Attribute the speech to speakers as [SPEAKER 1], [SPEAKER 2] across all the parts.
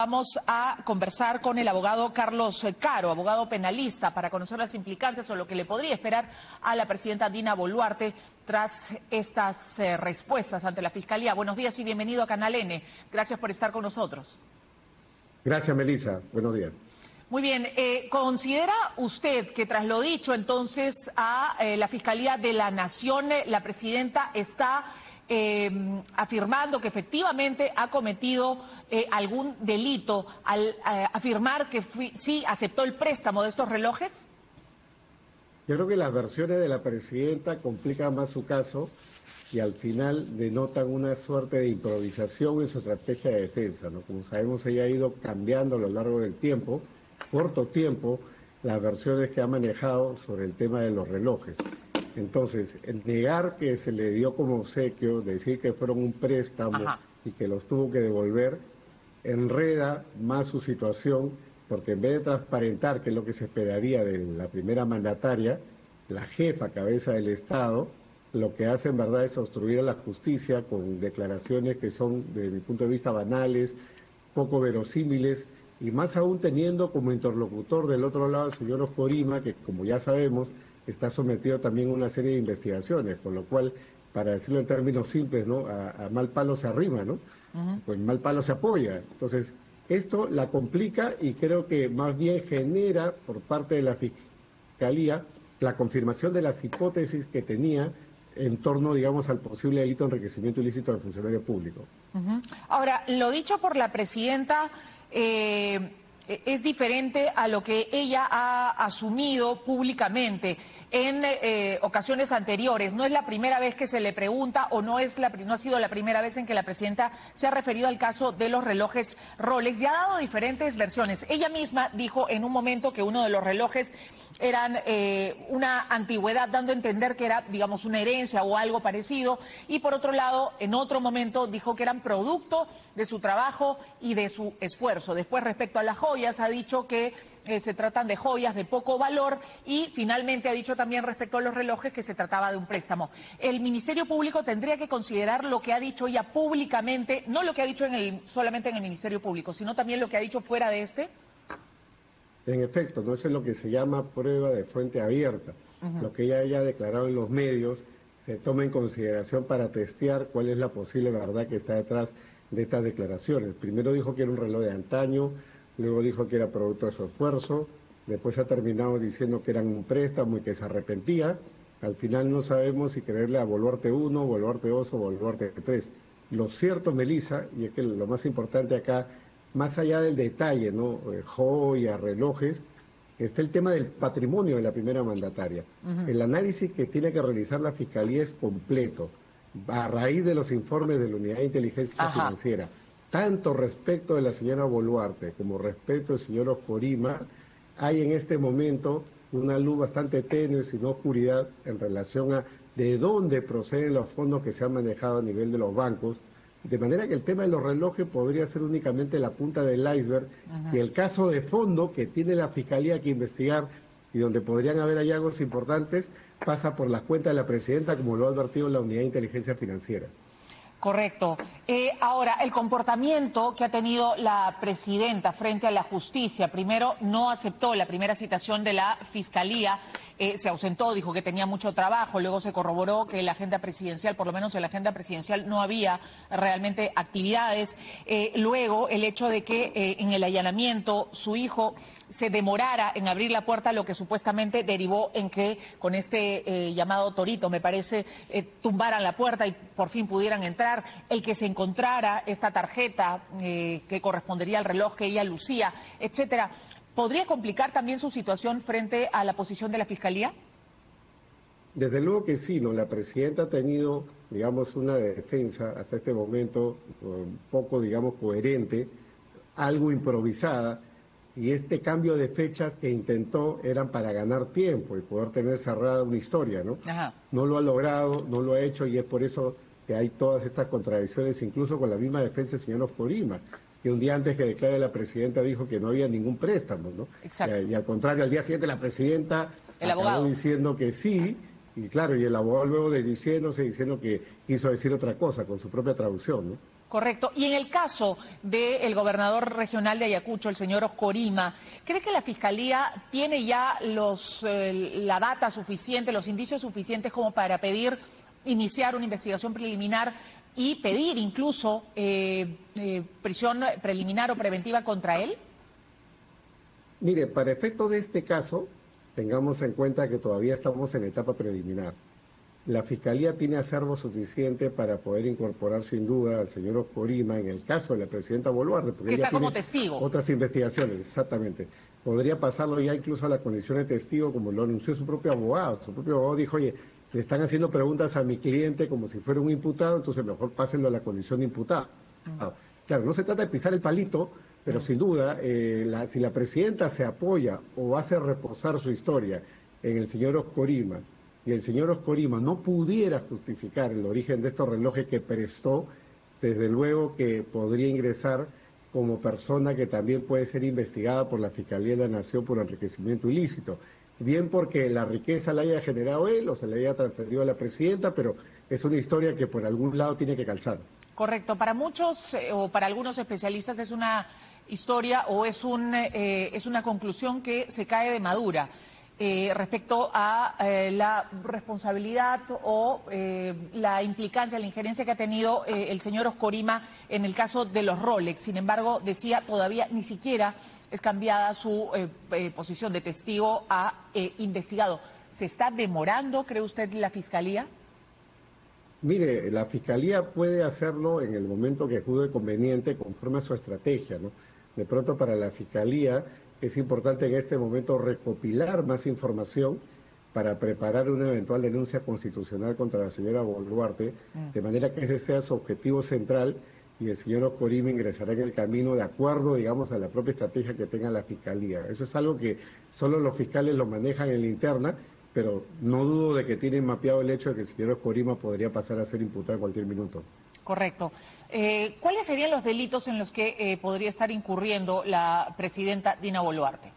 [SPEAKER 1] Vamos a conversar con el abogado Carlos Caro, abogado penalista, para conocer las implicancias o lo que le podría esperar a la presidenta Dina Boluarte tras estas respuestas ante la Fiscalía. Buenos días y bienvenido a Canal N. Gracias por estar con nosotros.
[SPEAKER 2] Gracias, Melissa. Buenos días.
[SPEAKER 1] Muy bien. ¿Considera usted que tras lo dicho entonces a la Fiscalía de la Nación, la presidenta está afirmando que efectivamente ha cometido algún delito al afirmar que sí aceptó el préstamo de estos relojes?
[SPEAKER 2] Yo creo que las versiones de la presidenta complican más su caso y al final denotan una suerte de improvisación en su estrategia de defensa, ¿no? Como sabemos, ella ha ido cambiando a lo largo del tiempo, corto tiempo, las versiones que ha manejado sobre el tema de los relojes. Entonces, el negar que se le dio como obsequio, decir que fueron un préstamo y que los tuvo que devolver, enreda más su situación, porque en vez de transparentar, que es lo que se esperaría de la primera mandataria, la jefa, cabeza del Estado, lo que hace en verdad es obstruir a la justicia con declaraciones que son, desde mi punto de vista, banales, poco verosímiles, y más aún teniendo como interlocutor del otro lado al señor Oscorima, que como ya sabemos, está sometido también a una serie de investigaciones, con lo cual, para decirlo en términos simples, ¿no? A mal palo se arrima, ¿no? Pues mal palo se apoya. Entonces, esto la complica y creo que más bien genera por parte de la Fiscalía la confirmación de las hipótesis que tenía en torno, digamos, al posible delito de enriquecimiento ilícito del funcionario público.
[SPEAKER 1] Ahora, lo dicho por la presidenta es diferente a lo que ella ha asumido públicamente en ocasiones anteriores. No es la primera vez que se le pregunta o no ha sido la primera vez en que la presidenta se ha referido al caso de los relojes Rolex y ha dado diferentes versiones. Ella misma dijo en un momento que uno de los relojes eran una antigüedad, dando a entender que era, digamos, una herencia o algo parecido, y por otro lado, en otro momento dijo que eran producto de su trabajo y de su esfuerzo. Después, respecto a las joyas, ha dicho que se tratan de joyas de poco valor y finalmente ha dicho también respecto a los relojes que se trataba de un préstamo. El Ministerio Público tendría que considerar lo que ha dicho ella públicamente, no lo que ha dicho solamente en el Ministerio Público, sino también lo que ha dicho fuera de este.
[SPEAKER 2] En efecto, no, eso es lo que se llama prueba de fuente abierta. Lo que ella haya declarado en los medios se toma en consideración para testear cuál es la posible verdad que está detrás de estas declaraciones. Primero dijo que era un reloj de antaño, luego dijo que era producto de su esfuerzo, después ha terminado diciendo que eran un préstamo y que se arrepentía. Al final no sabemos si creerle a Boluarte 1, Boluarte 2 o Boluarte 3. Lo cierto, Melissa, y es que lo más importante acá, más allá del detalle, ¿no? Joyas, relojes, está el tema del patrimonio de la primera mandataria. El análisis que tiene que realizar la Fiscalía es completo, a raíz de los informes de la Unidad de Inteligencia Financiera. Tanto respecto de la señora Boluarte como respecto del señor Oscorima, hay en este momento una luz bastante tenue, sin oscuridad, en relación a de dónde proceden los fondos que se han manejado a nivel de los bancos, de manera que el tema de los relojes podría ser únicamente la punta del iceberg, y el caso de fondo que tiene la Fiscalía que investigar y donde podrían haber hallazgos importantes, pasa por las cuentas de la presidenta, como lo ha advertido la Unidad de Inteligencia Financiera.
[SPEAKER 1] Correcto. Ahora, el comportamiento que ha tenido la presidenta frente a la justicia, primero no aceptó la primera citación de la Fiscalía, se ausentó, dijo que tenía mucho trabajo, luego se corroboró que en la agenda presidencial, por lo menos en la agenda presidencial, no había realmente actividades. Luego, el hecho de que en el allanamiento su hijo se demorara en abrir la puerta, lo que supuestamente derivó en que con este llamado torito, me parece, tumbaran la puerta y por fin pudieran entrar. El que se encontrara esta tarjeta que correspondería al reloj que ella lucía, etcétera, ¿podría complicar también su situación frente a la posición de la Fiscalía?
[SPEAKER 2] Desde luego que sí, ¿no? La presidenta ha tenido, digamos, una defensa hasta este momento un poco, digamos, coherente, algo improvisada, y este cambio de fechas que intentó eran para ganar tiempo y poder tener cerrada una historia, ¿no? No lo ha logrado, no lo ha hecho, y es por eso que hay todas estas contradicciones, incluso con la misma defensa del señor Oscorima, que un día antes que declare la presidenta dijo que no había ningún préstamo, ¿no?
[SPEAKER 1] Exacto.
[SPEAKER 2] Y al contrario, al día siguiente la presidenta
[SPEAKER 1] acabó
[SPEAKER 2] diciendo que sí, y claro, y el abogado luego diciendo que quiso decir otra cosa con su propia traducción, ¿no?
[SPEAKER 1] Correcto. Y en el caso del gobernador regional de Ayacucho, el señor Oscorima, ¿cree que la Fiscalía tiene ya la data suficiente, los indicios suficientes como para iniciar una investigación preliminar y pedir incluso prisión preliminar o preventiva contra él?
[SPEAKER 2] Mire, para efectos de este caso, tengamos en cuenta que todavía estamos en etapa preliminar. La Fiscalía tiene acervo suficiente para poder incorporar sin duda al señor Oscorima en el caso de la presidenta Boluarte. Porque
[SPEAKER 1] que
[SPEAKER 2] ella
[SPEAKER 1] está como
[SPEAKER 2] tiene
[SPEAKER 1] testigo.
[SPEAKER 2] Otras investigaciones, exactamente. Podría pasarlo ya incluso a la condición de testigo, como lo anunció su propio abogado. Su propio abogado dijo, oye, le están haciendo preguntas a mi cliente como si fuera un imputado, entonces mejor pásenlo a la condición de imputado. Claro, no se trata de pisar el palito, pero sin duda, si la presidenta se apoya o hace reposar su historia en el señor Oscorima, y el señor Oscorima no pudiera justificar el origen de estos relojes que prestó, desde luego que podría ingresar como persona que también puede ser investigada por la Fiscalía de la Nación por enriquecimiento ilícito. Bien porque la riqueza la haya generado él o se le haya transferido a la presidenta, pero es una historia que por algún lado tiene que calzar.
[SPEAKER 1] Correcto. Para muchos o para algunos especialistas es una historia o es una conclusión que se cae de madura. Respecto a la responsabilidad o la implicancia, la injerencia que ha tenido el señor Oscorima en el caso de los Rolex. Sin embargo, decía, todavía ni siquiera es cambiada su posición de testigo a investigado. ¿Se está demorando, cree usted, la Fiscalía?
[SPEAKER 2] Mire, la Fiscalía puede hacerlo en el momento que juzgue conveniente conforme a su estrategia, ¿no? De pronto para la Fiscalía es importante en este momento recopilar más información para preparar una eventual denuncia constitucional contra la señora Boluarte, de manera que ese sea su objetivo central y el señor Oscorima ingresará en el camino de acuerdo, digamos, a la propia estrategia que tenga la Fiscalía. Eso es algo que solo los fiscales lo manejan en la interna, pero no dudo de que tienen mapeado el hecho de que el señor Oscorima podría pasar a ser imputado en cualquier minuto.
[SPEAKER 1] Correcto. ¿Cuáles serían los delitos en los que podría estar incurriendo la presidenta Dina Boluarte?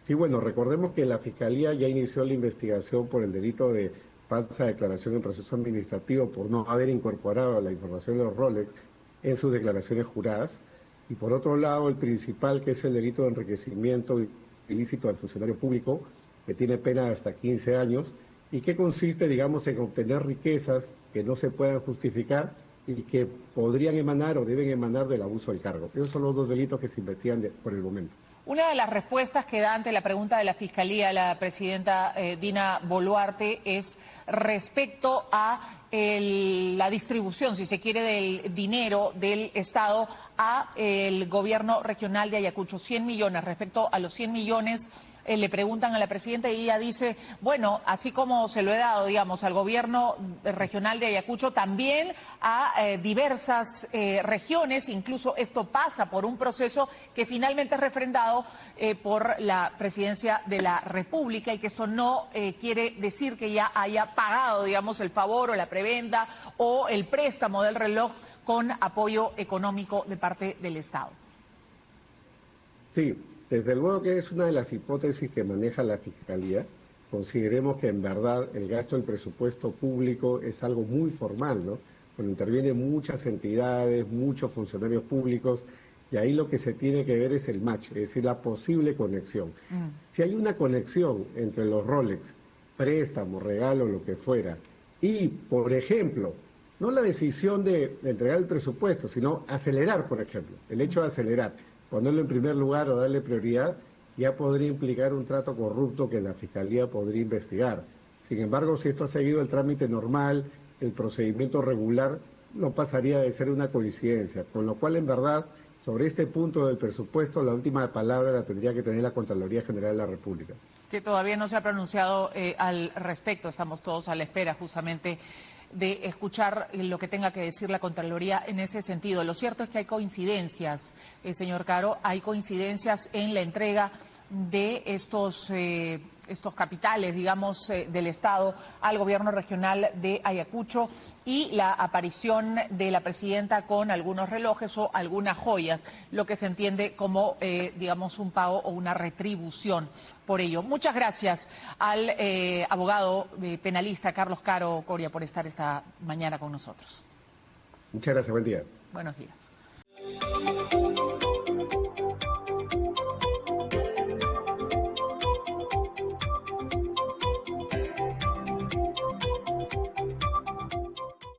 [SPEAKER 2] Sí, bueno, recordemos que la Fiscalía ya inició la investigación por el delito de falsa declaración en proceso administrativo por no haber incorporado la información de los Rolex en sus declaraciones juradas. Y por otro lado, el principal, que es el delito de enriquecimiento ilícito al funcionario público, que tiene pena de hasta 15 años, y que consiste, digamos, en obtener riquezas que no se puedan justificar y que podrían emanar o deben emanar del abuso del cargo. Esos son los dos delitos que se investigan por el momento.
[SPEAKER 1] Una de las respuestas que da ante la pregunta de la Fiscalía la presidenta Dina Boluarte es respecto a la distribución, si se quiere, del dinero del Estado a el gobierno regional de Ayacucho, 100 millones. Respecto a los 100 millones, le preguntan a la presidenta y ella dice, bueno, así como se lo he dado, digamos, al gobierno regional de Ayacucho, también a diversas regiones, incluso esto pasa por un proceso que finalmente es refrendado por la Presidencia de la República y que esto no quiere decir que ya haya pagado, digamos, el favor o la prebenda o el préstamo del reloj con apoyo económico de parte del Estado.
[SPEAKER 2] Sí, desde luego que es una de las hipótesis que maneja la Fiscalía. Consideremos que en verdad el gasto del presupuesto público es algo muy formal, ¿no? Cuando intervienen muchas entidades, muchos funcionarios públicos, y ahí lo que se tiene que ver es el match, es decir, la posible conexión. Si hay una conexión entre los Rolex, préstamo, regalo, lo que fuera, y, por ejemplo, no la decisión de entregar el presupuesto, sino acelerar, por ejemplo, el hecho de acelerar, ponerlo en primer lugar o darle prioridad, ya podría implicar un trato corrupto que la Fiscalía podría investigar. Sin embargo, si esto ha seguido el trámite normal, el procedimiento regular, no pasaría de ser una coincidencia, con lo cual, en verdad, sobre este punto del presupuesto, la última palabra la tendría que tener la Contraloría General de la República.
[SPEAKER 1] Que todavía no se ha pronunciado al respecto, estamos todos a la espera justamente de escuchar lo que tenga que decir la Contraloría en ese sentido. Lo cierto es que hay coincidencias, señor Caro, hay coincidencias en la entrega de estos capitales, digamos, del Estado al gobierno regional de Ayacucho y la aparición de la presidenta con algunos relojes o algunas joyas, lo que se entiende como, digamos, un pago o una retribución por ello. Muchas gracias al abogado penalista Carlos Caro Coria por estar esta mañana con nosotros.
[SPEAKER 2] Muchas gracias, buen día.
[SPEAKER 1] Buenos días.